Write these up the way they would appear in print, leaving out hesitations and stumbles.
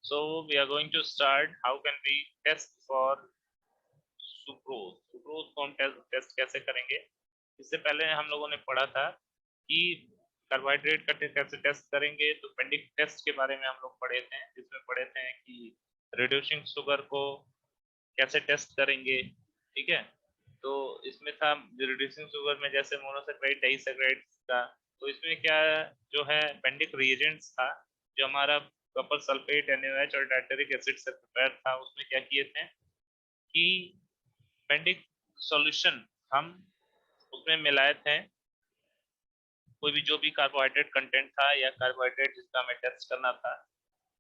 So we are going to start. How can we test for sucrose? Sucrose को हम test कैसे करेंगे? इससे पहले हम लोगों ने पढ़ा था कि कार्बोहाइड्रेट का कैसे टेस्ट करेंगे, तो पेंडिक टेस्ट के बारे में हम लोग पढ़े थे, जिसमें पढ़े थे कि रिड्यूसिंग शुगर को कैसे टेस्ट करेंगे। ठीक है, तो इसमें था रिड्यूसिंग शुगर में जैसे मोनोसेक्राइड डाइसेक्राइड का, तो इसमें क्या जो है पेंडिक रिएजेंट्स था, जो हमारा कॉपर सल्फेट NaOH और टार्टरिक एसिड से प्रिपेयर था, उसमें क्या किए थे कि पेंडिक सॉल्यूशन हम उसमें मिलाए थे, कोई भी जो भी कार्बोहाइड्रेट कंटेंट था या कार्बोहाइड्रेट जिसका हमें टेस्ट करना था,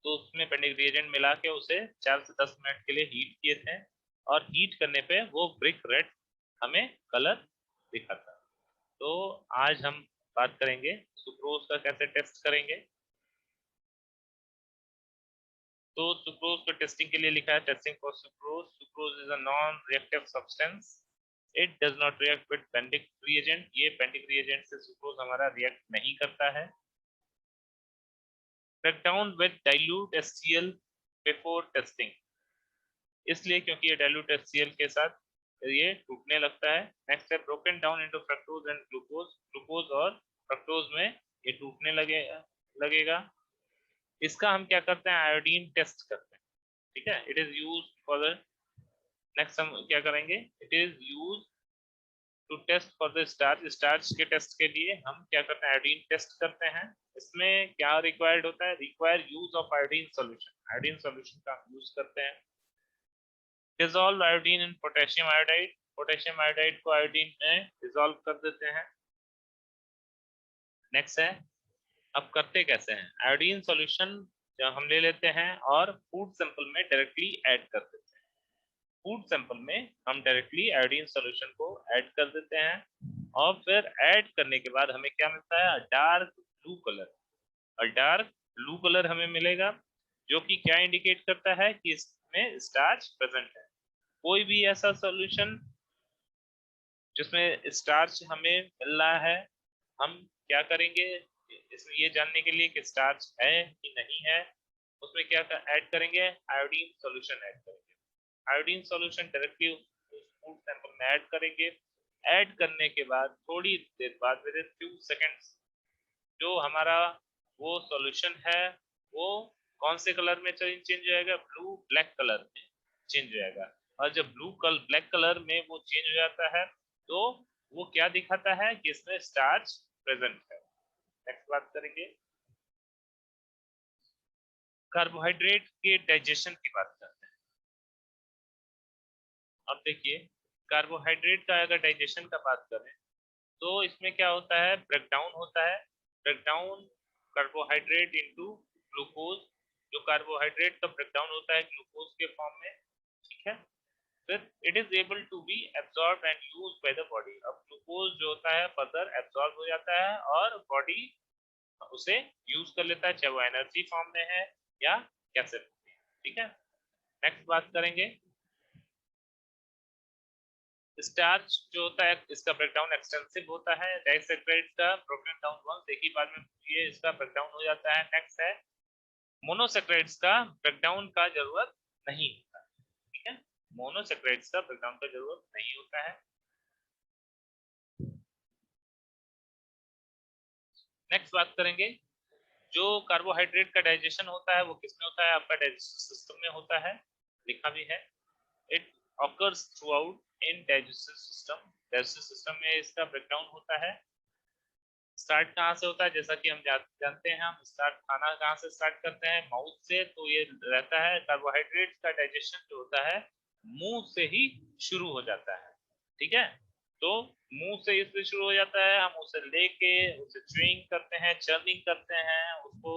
तो उसमें पेंडिक रिएजेंट मिला के उसे 4 से 10 मिनट के लिए हीट किए थे, और हीट करने पे वो ब्रिक रेड हमें कलर दिखा था। तो आज हम बात करेंगे सुक्रोज का कैसे टेस्ट करेंगे। तो सुक्रोज को टेस्टिंग के लिए लिखा है testing for sucrose. Sucrose is a non reactive substance, it does not react with Benedict reagent. ये पेंडिक रिएजेंट से सुक्रोज हमारा रिएक्ट नहीं करता है। Break down with dilute HCl before testing, इसलिए क्योंकि ये डाइल्यूट HCl के साथ ये टूटने लगता है। नेक्स्ट है broken down into fructose and glucose. Glucose और फ्रक्टोज में ये टूटने लगेगा। इसका हम क्या करते हैं, आयोडीन टेस्ट करते हैं। ठीक है, it is use for the next हम क्या करेंगे, it is use to test for the starch. Starch के टेस्ट के लिए हम क्या करते हैं, आयोडीन टेस्ट करते हैं। इसमें क्या रिक्वायर्ड होता है, require use of iodine solution. Iodine solution का हम यूज करते हैं। डिसॉल्व आयोडीन इन पोटेशियम आयोडाइड। पोटेशियम आयोडाइड को आयोडीन में डिसॉल्व कर देते हैं। नेक्स्ट है, अब करते कैसे हैं, आयोडीन सॉल्यूशन जब हम ले लेते हैं और फूड सैंपल में डायरेक्टली ऐड कर देते हैं। फूड सैंपल में हम डायरेक्टली आयोडीन सॉल्यूशन को ऐड कर देते हैं, और फिर ऐड करने के बाद हमें क्या मिलता है, डार्क ब्लू कलर। और डार्क ब्लू कलर हमें मिलेगा, जो कि क्या इंडिकेट करता है कि इसमें स्टार्च प्रेजेंट है। कोई भी ऐसा सॉल्यूशन जिसमें स्टार्च हमें मिल रहा है, हम क्या करेंगे, इसमें ये जानने के लिए कि स्टार्च है कि नहीं है, उसमें क्या ऐड करेंगे, आयोडीन सॉल्यूशन ऐड करेंगे। आयोडीन सॉल्यूशन डायरेक्टली उस फूड सैंपल में ऐड करेंगे। ऐड करने के बाद थोड़ी देर बाद, विद इन फ्यू सेकेंड्स, जो हमारा वो सॉल्यूशन है वो कौन से कलर में चेंज हो जाएगा, ब्लू ब्लैक कलर में चेंज हो जाएगा। और जब ब्लैक कलर में वो चेंज हो जाता है, तो वो क्या दिखाता है कि इसमें स्टार्च प्रेजेंट है। नेक्स्ट बात करेंगे, कार्बोहाइड्रेट के डाइजेशन की बात करते हैं। अब देखिए, कार्बोहाइड्रेट का अगर डाइजेशन का बात करें, तो इसमें क्या होता है, ब्रेकडाउन होता है। Breakdown carbohydrate into glucose. जो कार्बोहाइड्रेट का ब्रेकडाउन होता है ग्लूकोज के फॉर्म में। ठीक है, फिर it is able to be absorb and use by the body. अब ग्लूकोज जो होता है फर्दर एब्जॉर्ब हो जाता है और बॉडी उसे यूज कर लेता है, चाहे वो एनर्जी फॉर्म में है या कैसे। ठीक है, नेक्स्ट बात करेंगे, स्टार्च जो होता है इसका ब्रेकडाउन एक्सटेंसिव होता है। डाइसेक्राइड का ब्रोकन डाउन वंस एक ही बार में ये इसका ब्रेकडाउन हो जाता है। नेक्स्ट है, मोनोसेक्राइड्स का ब्रेकडाउन का जरूरत नहीं होता। ठीक है, मोनोसेक्राइड्स का ब्रेकडाउन का जरूरत नहीं होता है। नेक्स्ट बात करेंगे, जो कार्बोहाइड्रेट का डाइजेशन होता है वो किसमें होता है, आपका डाइजेस्टिव सिस्टम में होता है, लिखा भी है। It occurs through out in digestive system. Digestive system में इसका ब्रेकडाउन होता है। स्टार्ट कहाँ से होता है, जैसा कि हम जानते हैं, हम स्टार्ट खाना कहाँ से स्टार्ट करते हैं, माउथ से। तो ये रहता है, कार्बोहाइड्रेट का डाइजेशन जो होता है मुंह से ही शुरू हो जाता है। ठीक है, तो मुंह से इसलिए शुरू हो जाता है, हम उसे लेके उसे च्यूइंग करते हैं, चर्निंग करते हैं, उसको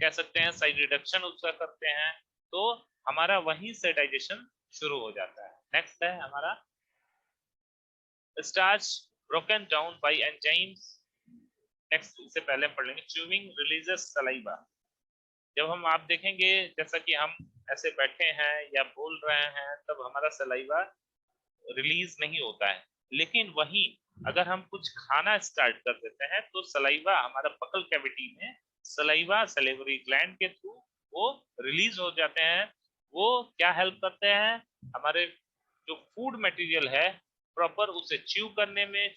कह सकते हैं साइड रिडक्शन उसका करते हैं, तो हमारा वहीं से डाइजेशन शुरू हो जाता है। नेक्स्ट है हमारा, starch broken down by enzymes. Next इससे पहले हम पढ़ लेंगे, च्यूइंग रिलीजेस सलाइवा। जब हम आप देखेंगे, जैसा कि हम ऐसे बैठे हैं या बोल रहे हैं, तब हमारा सलाइवा रिलीज नहीं होता है। लेकिन वहीं अगर हम कुछ खाना स्टार्ट कर देते हैं, तो सलाइवा हमारा बकल कैविटी में, सलाइवा सलेवरी ग्लैंड के थ्रू वो रिलीज हो जाते हैं। वो क्या हेल्प करते हैं, हमारे जो फूड मटेरियल है प्रॉपर उसे च्यू करने में,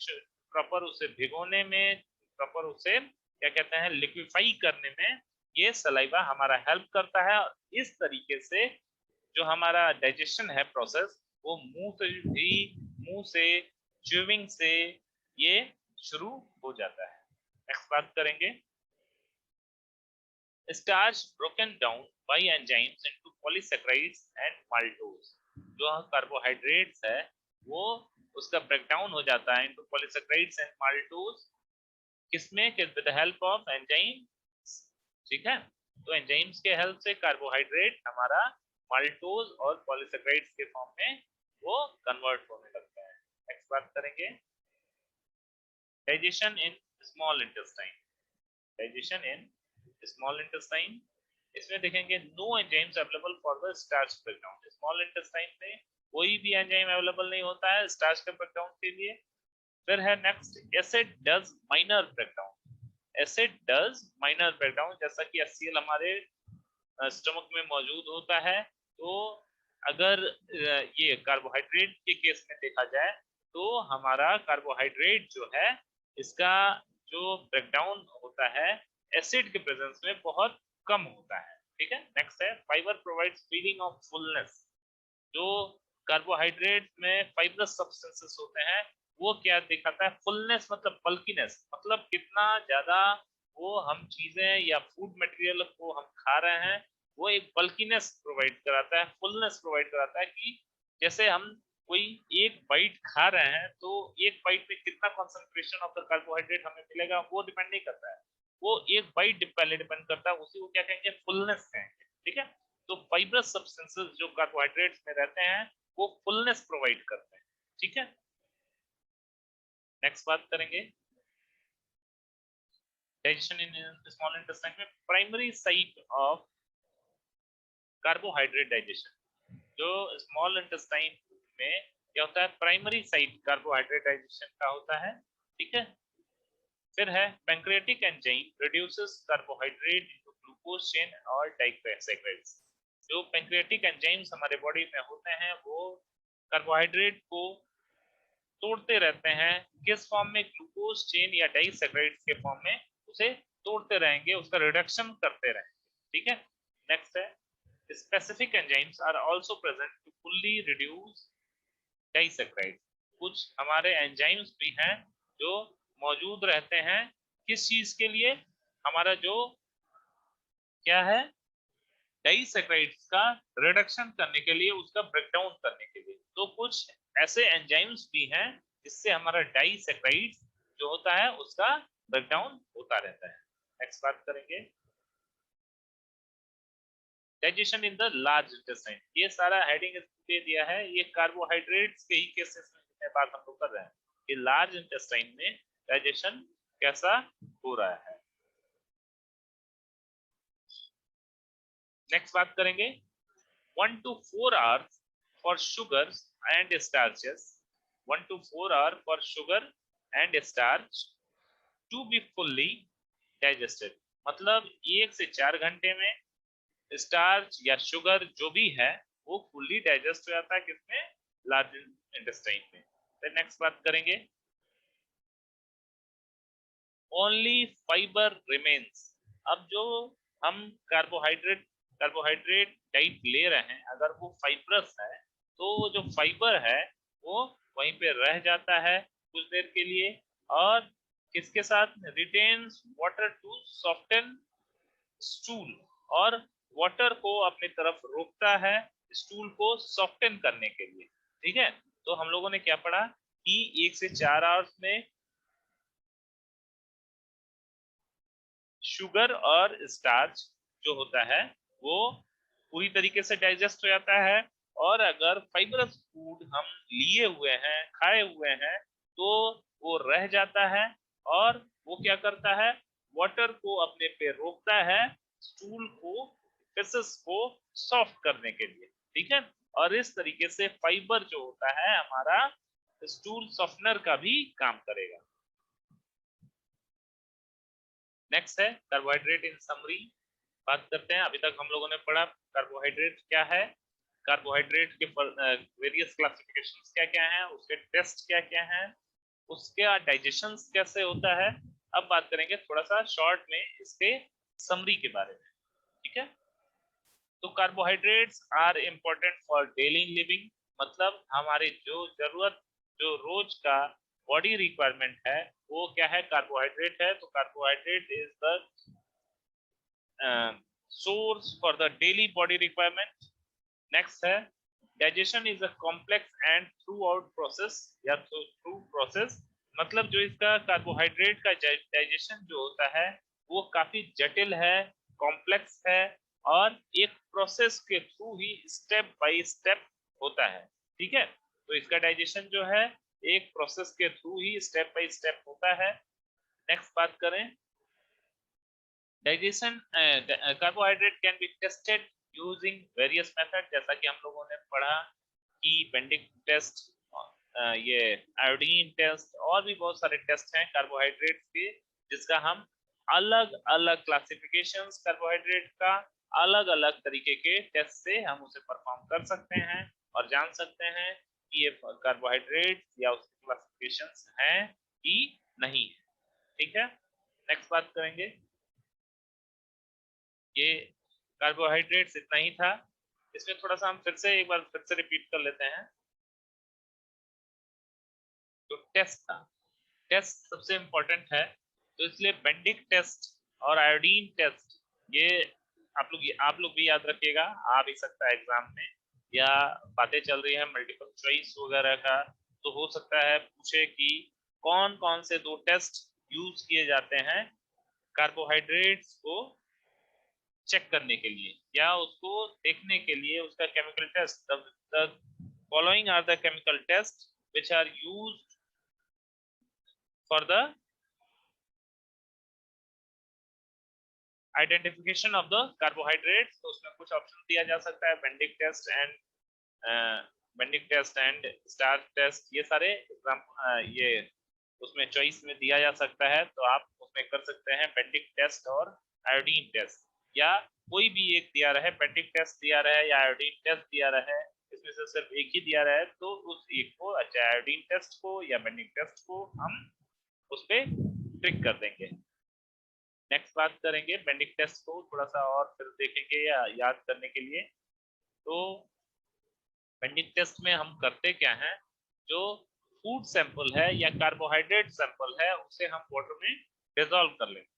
प्रॉपर उसे भिगोने में, प्रॉपर उसे क्या कहते हैं लिक्विफाई करने में ये सलाइवा हमारा हेल्प करता है। और इस तरीके से जो हमारा डाइजेशन है प्रोसेस, वो मुंह से च्यूइंग से ये शुरू हो जाता है। नेक्स्ट बात करेंगे, starch broken down by enzymes into polysaccharides and maltose। जो कार्बोहाइड्रेट्स है वो उसका ब्रेकडाउन हो जाता है इनटू पॉलीसैकेराइड्स एंड माल्टोज, किसमें, with the help of enzyme. ठीक है, तो एंजाइम्स के हेल्प से कार्बोहाइड्रेट हमारा माल्टोज और पॉलीसैकेराइड्स के फॉर्म में वो कन्वर्ट होने लगता है। नेक्स्ट बात करेंगे, digestion in small intestine. Digestion in small intestine, इसमें देखेंगे no enzymes available for the starch breakdown. Small intestine में कोई भी एंजाइम अवेलेबल नहीं होता है स्टार्च के ब्रेकडाउन के लिए। फिर है next, acid does minor breakdown. Acid does minor breakdown, जैसा कि HCl हमारे स्टमक में मौजूद होता है, तो अगर ये कार्बोहाइड्रेट के केस में देखा जाए तो हमारा कार्बोहाइड्रेट जो है इसका जो ब्रेकडाउन होता है एसिड के प्रेजेंस में बहुत कम होता है। ठीक है, नेक्स्ट है, fibre provides feeling of fullness. जो कार्बोहाइड्रेट में फाइब्रस सब्सटेंसेस होते हैं वो क्या दिखाता है, फुलनेस मतलब बल्कीनेस, मतलब कितना ज्यादा वो हम चीजें या फूड मटेरियल को हम खा रहे हैं वो एक बल्कीनेस प्रोवाइड कराता है, फुलनेस प्रोवाइड कराता है। कि जैसे हम कोई एक बाइट खा रहे हैं तो एक बाइट में कितना कंसंट्रेशन ऑफ द कार्बोहाइड्रेट हमें मिलेगा वो डिपेंड नहीं करता है, वो एक बाइट पहले डिपेंड करता है, उसी को क्या कहेंगे, फुलनेस कहेंगे। ठीक है, तो फाइब्रस सब्सटेंसेस जो कार्बोहाइड्रेट्स में रहते हैं वो फुलनेस प्रोवाइड करते हैं। ठीक है, नेक्स्ट बात करेंगे, डाइजेशन इन स्मॉल इंटेस्टाइन में primary site of carbohydrate digestion. जो स्मॉल इंटेस्टाइन में क्या होता है, प्राइमरी साइट कार्बोहाइड्रेट डाइजेशन का होता है। ठीक है, फिर है pancreatic enzyme reduces carbohydrate into glucose chain और डाइग्लिसराइड्स। जो पैंक्रियाटिक एंजाइम्स हमारे बॉडी में होते हैं वो कार्बोहाइड्रेट को तोड़ते रहते हैं, किस फॉर्म में, ग्लूकोज चेन या डाइसैकराइड्स के फॉर्म में उसे तोड़ते रहेंगे, उसका रिडक्शन करते रहेंगे। ठीक है, नेक्स्ट है, specific enzymes are also present to fully reduce disaccharide. कुछ हमारे एंजाइम्स भी हैं जो मौजूद रहते हैं, किस चीज के लिए, हमारा जो क्या है डाइसैकराइड्स का रिडक्शन करने के लिए, उसका ब्रेकडाउन करने के लिए। तो कुछ ऐसे एंजाइम्स भी हैं जिससे हमारा डाइसैकराइड्स जो होता है उसका ब्रेकडाउन होता रहता है। नेक्स्ट बात करेंगे, digestion in the large intestine. ये सारा हेडिंग दे दिया है, ये कार्बोहाइड्रेट्स के ही केसेस में बात हम लोग कर रहे हैं कि लार्ज इंटेस्टाइन में डाइजेशन कैसा हो रहा है। नेक्स्ट बात करेंगे, 1 to 4 hours for sugars and starches, 1 to 4 hour for sugar and starch to be fully digested। मतलब 1 से 4 घंटे में स्टार्च या शुगर जो भी है वो फुल्ली डाइजेस्ट हो जाता है, किसमें, लार्ज इंटेस्टाइन में। फिर नेक्स्ट बात करेंगे, ओनली फाइबर रिमेन्स। अब जो हम कार्बोहाइड्रेट डाइट ले रहे हैं अगर वो फाइबरस है तो वो जो फाइबर है वो वहीं पे रह जाता है कुछ देर के लिए, और किसके साथ, retains water to soften stool, और वाटर को अपनी तरफ रोकता है स्टूल को सॉफ्टन करने के लिए। ठीक है, तो हम लोगों ने क्या पढ़ा कि 1 से 4 आवर्स में शुगर और स्टार्च जो होता है वो पूरी तरीके से डाइजेस्ट हो जाता है, और अगर फाइबरस फूड हम लिए हुए हैं, खाए हुए हैं, तो वो रह जाता है और वो क्या करता है, वाटर को अपने पे रोकता है स्टूल को, फेसेस को सॉफ्ट करने के लिए। ठीक है, और इस तरीके से फाइबर जो होता है हमारा स्टूल सॉफ्टनर का भी काम करेगा। नेक्स्ट है कार्बोहाइड्रेट इन समरी। बात करते हैं। अभी तक हम लोगों ने पढ़ा कार्बोहाइड्रेट क्या है, कार्बोहाइड्रेट के वेरियस क्लासिफिकेशंस क्या क्या हैं, उसके टेस्ट क्या क्या हैं, उसके डाइजेशन कैसे होता है। अब बात करेंगे थोड़ा सा शॉर्ट में इसके समरी के बारे में, ठीक है। तो carbohydrates are important for daily living, मतलब हमारी जो जरूरत, जो रोज का बॉडी रिक्वायरमेंट है वो क्या है, कार्बोहाइड्रेट है। तो carbohydrate is the source for the daily body requirement. Next है digestion is a complex and throughout process या through process, मतलब जो इसका कार्बोहाइड्रेट का डाइजेशन जो होता है वो काफी जटिल है, कॉम्प्लेक्स है, और एक प्रोसेस के through he step by step होता है, ठीक है। तो इसका डाइजेशन जो है एक प्रोसेस के through he step by step होता है। नेक्स्ट बात करें, digestion carbohydrate can be tested using various method, जैसा कि हम लोगों ने पढ़ा कि बेंडिक टेस्ट, ये आयोडीन टेस्ट, और भी बहुत सारे टेस्ट हैं कार्बोहाइड्रेट के, जिसका हम अलग अलग क्लासिफिकेशंस कार्बोहाइड्रेट का अलग अलग तरीके के टेस्ट से हम उसे परफॉर्म कर सकते हैं और जान सकते हैं कि ये कार्बोहाइड्रेट या उसके क्लासिफिकेशंस हैं कि नहीं है, ठीक है। नेक्स्ट बात करेंगे, ये कार्बोहाइड्रेट्स इतना ही था। इसमें थोड़ा सा हम फिर से एक बार फिर से रिपीट कर लेते हैं। तो टेस्ट था, टेस्ट सबसे इंपॉर्टेंट है, तो इसलिए बेंडिक टेस्ट और आयोडीन टेस्ट, ये आप लोग भी याद रखिएगा, आ भी सकता है एग्जाम में, या बातें चल रही है मल्टीपल चॉइस वगैरह का, तो हो सकता है पूछे कि कौन कौन से दो टेस्ट यूज किए जाते हैं कार्बोहाइड्रेट्स को चेक करने के लिए या उसको देखने के लिए, उसका chemical test. The following are the chemical test which are used for the identification of the carbohydrates. तो उसमें कुछ ऑप्शन दिया जा सकता है, Benedict test and starch test, ये सारे एग्जाम ये उसमें चॉइस में दिया जा सकता है, तो आप उसमें कर सकते हैं बेंडिक टेस्ट और आयोडीन टेस्ट, या कोई भी एक दिया रहे, बेंडिक टेस्ट दिया रहे या आयोडीन टेस्ट दिया रहे, इसमें से सिर्फ एक ही दिया रहे तो उस एक को, अच्छा आयोडीन टेस्ट को या बेंडिक टेस्ट को हम उस पर ट्रिक कर देंगे। नेक्स्ट बात करेंगे बेंडिक टेस्ट को थोड़ा सा और फिर देखेंगे या याद करने के लिए। तो बेंडिक टेस्ट में हम करते क्या हैं, जो फूड सैंपल है या कार्बोहाइड्रेट सैंपल है उसे हम वाटर में डिसॉल्व कर लेंगे।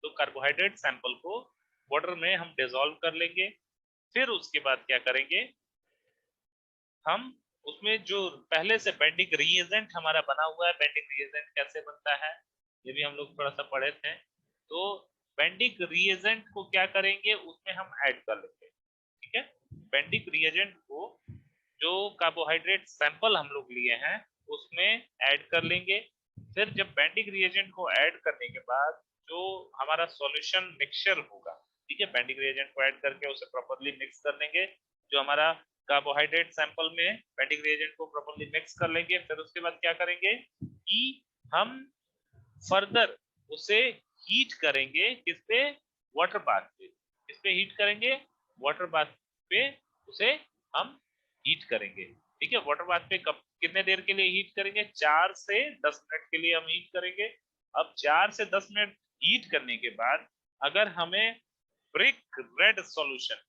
तो कार्बोहाइड्रेट सैंपल को वाटर में हम डिसॉल्व कर लेंगे, फिर उसके बाद क्या करेंगे, हम उसमें जो पहले से बेंडिक रिएजेंट हमारा बना हुआ है, बेंडिक रिएजेंट कैसे बनता है ये भी हम लोग थोड़ा सा पढ़े थे। तो बेंडिक रिएजेंट को क्या करेंगे, उसमें हम ऐड कर लेंगे, ठीक है। बेंडिक रिएजेंट को जो कार्बोहाइड्रेट सैंपल हम लोग लिए हैं उसमें ऐड कर लेंगे। फिर जब बेंडिक रिएजेंट को ऐड करने के बाद जो हमारा सॉल्यूशन मिक्सचर होगा, ठीक है, बेंडिक रिएजेंट को ऐड करके उसे प्रॉपर्ली मिक्स कर लेंगे, जो हमारा कार्बोहाइड्रेट सैंपल में बेंडिक रिएजेंट को प्रॉपर्ली मिक्स कर लेंगे। फिर उसके बाद क्या करेंगे कि हम फर्दर उसे हीट करेंगे, किस पे, वाटर बाथ पे, किस पे हीट करेंगे, वाटर बाथ पे उसे हम हीट करेंगे, ठीक है। वाटर बाथ पे कब कितने देर के लिए हीट करेंगे, 4 से 10 मिनट के लिए हम हीट करेंगे। अब 4 से 10 मिनट हीट करने के बाद अगर हमें ब्रिक रेड सॉल्यूशन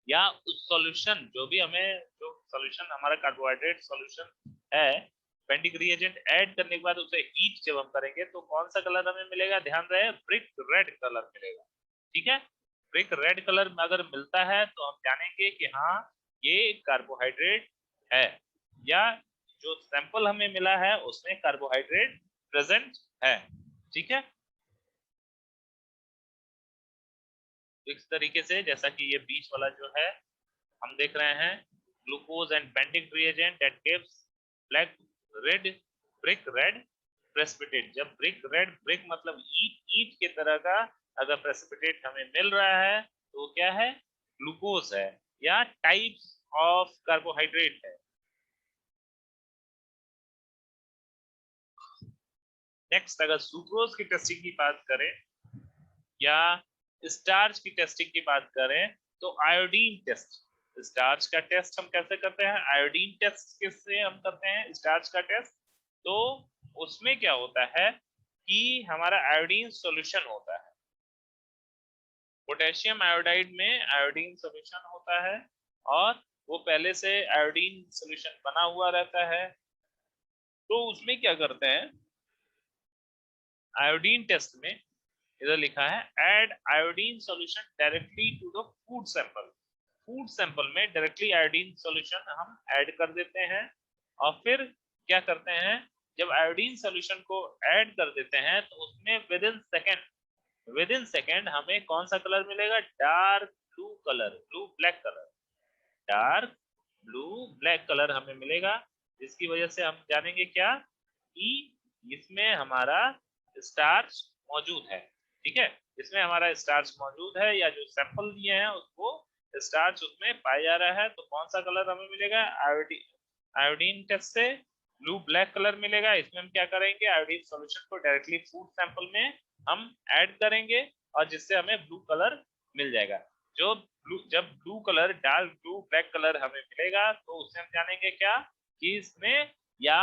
या उस सॉल्यूशन जो भी हमें, जो सॉल्यूशन हमारा कार्बोहाइड्रेट सॉल्यूशन है, बेंडिक रिएजेंट ऐड करने के बाद उसे हीट जब हम करेंगे तो कौन सा कलर हमें मिलेगा, ध्यान रहे, ब्रिक रेड कलर मिलेगा, ठीक है। ब्रिक रेड कलर में अगर मिलता है तो हम जानेंगे कि हाँ ये कार्बोहाइड्रेट है, या जो सैंपल हमें मिला है उसमें कार्बोहाइड्रेट प्रेजेंट है, ठीक है। इस तरीके से जैसा कि ये बीच वाला जो है हम देख रहे हैं, glucose and Benedict reagent that gives black red, brick red precipitate. जब ब्रिक रेड, ब्रिक मतलब ईट, ईट के तरह का अगर प्रेसिपिटेट हमें मिल रहा है तो क्या है, ग्लूकोज है या टाइप्स ऑफ कार्बोहाइड्रेट है। नेक्स्ट अगर सुक्रोज की टेस्टिंग की बात करें या स्टार्च की टेस्टिंग की बात करें तो आयोडीन टेस्ट, स्टार्च का टेस्ट हम कैसे करते हैं, आयोडीन टेस्ट किससे हम करते हैं स्टार्च का टेस्ट, तो उसमें क्या होता है कि हमारा आयोडीन सॉल्यूशन होता है, पोटेशियम आयोडाइड में आयोडीन सॉल्यूशन होता है और वो पहले से आयोडीन सॉल्यूशन बना हुआ रहता है, तो उसमें क्या करते हैं आयोडीन टेस्ट में, इधर लिखा है add iodine solution directly to the food sample, food sample में डायरेक्टली आयोडीन सॉल्यूशन हम ऐड कर देते हैं और फिर क्या करते हैं जब आयोडीन सॉल्यूशन को ऐड कर देते हैं तो उसमें विद इन सेकेंड हमें कौन सा कलर मिलेगा, dark blue colour, blue black colour, dark blue black colour हमें मिलेगा, जिसकी वजह से हम जानेंगे क्या कि इसमें हमारा स्टार्च मौजूद है, ठीक है, इसमें हमारा स्टार्च मौजूद है या जो सैंपल दिए हैं उसको स्टार्च उसमें पाया जा रहा है, तो कौन सा कलर हमें मिलेगा, आयोडीन, आयोडीन टेस्ट से ब्लू ब्लैक कलर मिलेगा। इसमें हम क्या करेंगे आयोडीन सॉल्यूशन को डायरेक्टली फूड सैंपल में हम ऐड करेंगे और जिससे हमें ब्लू कलर मिल जाएगा, जो ब्लू, जब blue colour dark blue black colour हमें मिलेगा तो उससे हम जानेंगे क्या कि इसमें या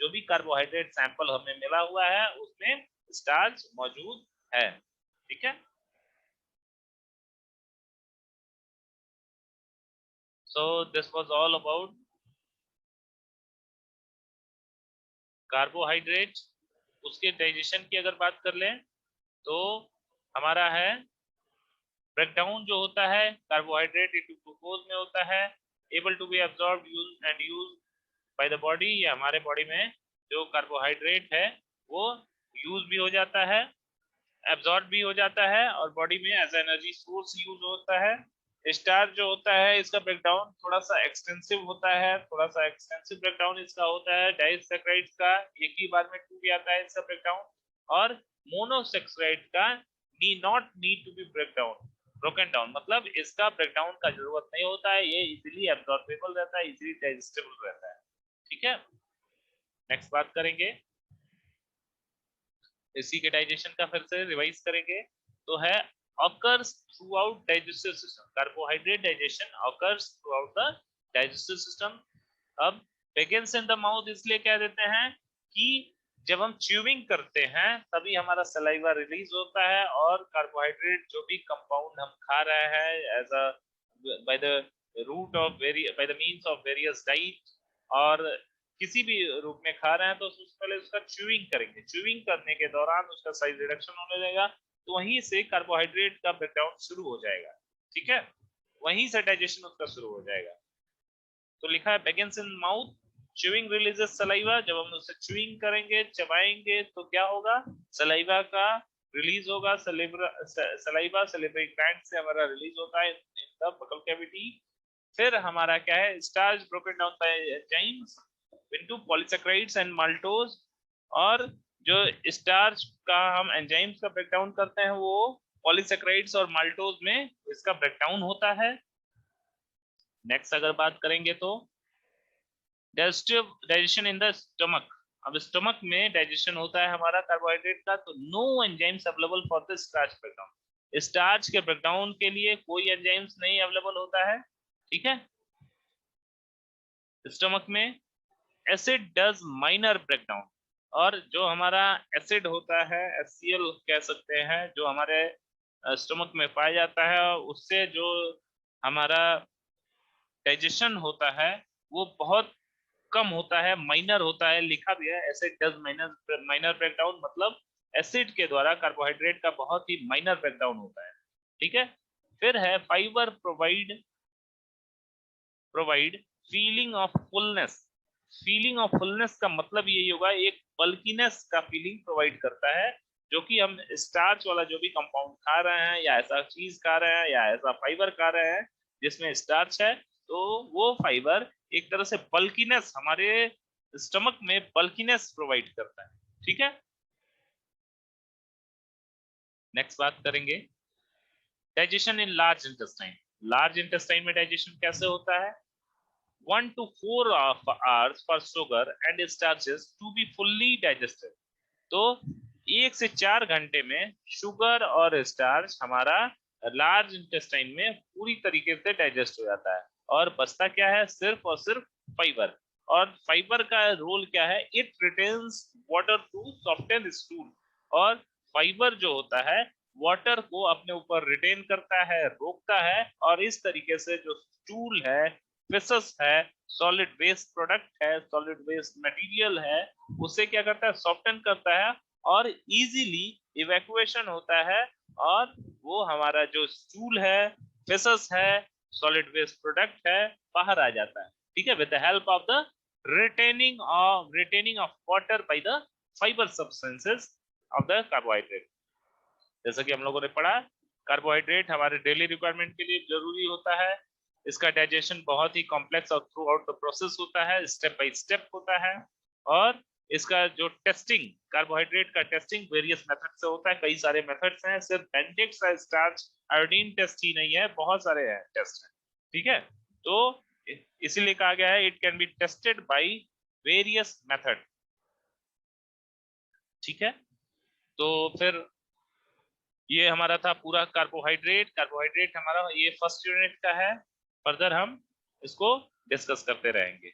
जो भी कार्बोहाइड्रेट सैंपल हमें मिला हुआ है उसमें स्टार्च मौजूद है, ठीक है। So this was all about carbohydrate. उसके डाइजेशन की अगर बात कर लें तो हमारा है ब्रेकडाउन जो होता है कार्बोहाइड्रेट इनटू ग्लूकोज में होता है, able to be absorb use and use by the body, या हमारे बॉडी में जो कार्बोहाइड्रेट है वो यूज भी हो जाता है, एब्जॉर्ब भी हो जाता है और बॉडी में एज एनर्जी सोर्स यूज होता है। स्टार्च जो होता है इसका ब्रेकडाउन थोड़ा सा एक्सटेंसिव होता है, थोड़ा सा एक्सटेंसिव ब्रेकडाउन इसका होता है, डाइसैकेराइड्स का एक ही बार में टूट जाता है इसका ब्रेकडाउन, और मोनोसेक्सराइड का नी not need to be breakdown broken down, मतलब इसका ब्रेकडाउन का जरूरत नहीं होता है, ये इजीली एब्जॉर्बेबल रहता है, इजीली डाइजेस्टेबल रहता है, ठीक है। नेक्स्ट बात करेंगे इसी के डाइजेशन का, फिर से रिवाइज करेंगे तो है occurs throughout digestive system, carbohydrate digestion occurs throughout the digestive system। अब begins in the mouth इसलिए कह देते हैं कि जब हम च्यूइंग करते हैं तभी हमारा सलाइवा रिलीज होता है और कार्बोहाइड्रेट जो भी कंपाउंड हम खा रहे हैं as a by the route of very by the means of various diet और किसी भी रूप में खा रहे हैं तो उससे पहले उसका च्यूइंग करेंगे, च्यूइंग करने के दौरान उसका साइज रिडक्शन होने लगेगा तो वहीं से कार्बोहाइड्रेट का ब्रेकडाउन शुरू हो जाएगा, ठीक है, वहीं से डाइजेशन उसका शुरू हो जाएगा। तो लिखा है begins in mouth, chewing releases saliva, जब हम उसे च्यूइंग करेंगे चबाएंगे तो क्या होगा, सलाइवा का रिलीज होगा, सलाइवा सलिवरी ग्लैंड से हमारा रिलीज होता है इन द बकल कैविटी। फिर हमारा क्या है starch broken down by enzymes into polysaccharides and maltose, और जो स्टार्च का हम एंजाइम्स का ब्रेकडाउन करते हैं वो पॉलीसैकेराइड्स और माल्टोज में इसका ब्रेकडाउन होता है। नेक्स्ट अगर बात करेंगे तो डाइजेशन इन द स्टमक, अब स्टमक में डाइजेशन होता है हमारा कार्बोहाइड्रेट का, तो no enzymes available for the starch breakdown, starch के ब्रेकडाउन के लिए कोई एंजाइम्स नहीं अवेलेबल होता है, ठीक है। स्टमक में एसिड डज माइनर ब्रेकडाउन, और जो हमारा एसिड होता है HCl कह सकते हैं जो हमारे स्टमक में पाया जाता है उससे जो हमारा डाइजेशन होता है वो बहुत कम होता है, माइनर होता है, लिखा भी है acid does minor minor breakdown, मतलब एसिड के द्वारा कार्बोहाइड्रेट का बहुत ही माइनर ब्रेकडाउन होता है, ठीक है। फिर है fibre provide provide feeling of fullness, feeling of fullness का मतलब यही होगा एक बल्कीनेस का फीलिंग प्रोवाइड करता है, जो कि हम स्टार्च वाला जो भी कंपाउंड खा रहे हैं या ऐसा चीज खा रहे हैं या ऐसा फाइबर खा रहे हैं जिसमें स्टार्च है, तो वो फाइबर एक तरह से बल्कीनेस हमारे स्टमक में बल्कीनेस प्रोवाइड करता है, ठीक है। नेक्स्ट बात करेंगे digestion in large intestine, large intestine में डाइजेशन कैसे होता है, 1 to 4 hours for sugar and starches to be fully digested, तो 1 से 4 घंटे में शुगर और स्टार्च हमारा लार्ज इंटेस्टाइन में पूरी तरीके से डाइजेस्ट हो जाता है, और बचता क्या है, सिर्फ और सिर्फ फाइबर। और फाइबर का रोल क्या है, it retains water to soften stool. और फाइबर जो होता है वाटर को अपने ऊपर रिटेन करता है, रोकता है, और इस तरीके से जो स्टूल है, फिसस है, सॉलिड वेस्ट प्रोडक्ट है, सॉलिड वेस्ट मटेरियल है, उसे क्या करता है, सॉफ्टन करता है, और इजीली इवैक्यूएशन होता है, और वो हमारा जो स्टूल है, फिसस है, सॉलिड वेस्ट प्रोडक्ट है, बाहर आ जाता है। ठीक है, with the help of the retaining of water by the fibre substances of the carbohydrate. जैसा कि हम लोगों ने पढ़ा, कार्बोहाइड्रेट हमारे डेली रिक्वायरमेंट के लिए जरूरी होता है। इसका डाइजेशन बहुत ही कॉम्प्लेक्स और थ्रू आउट द प्रोसेस होता है, स्टेप बाय स्टेप होता है। और इसका जो टेस्टिंग, कार्बोहाइड्रेट का टेस्टिंग वेरियस मेथड से होता है, कई सारे मेथड्स हैं, सिर्फ बेंडिक्स स्टार्च आयोडीन टेस्ट ही नहीं है, बहुत सारे हैं टेस्ट हैं। ठीक है, तो इसीलिए कहा गया है it can be tested by various method. ठीक है, तो फिर ये हमारा था पूरा कार्बोहाइड्रेट। कार्बोहाइड्रेट हमारा ये फर्स्ट यूनिट का है, फर्दर हम इसको डिस्कस करते रहेंगे।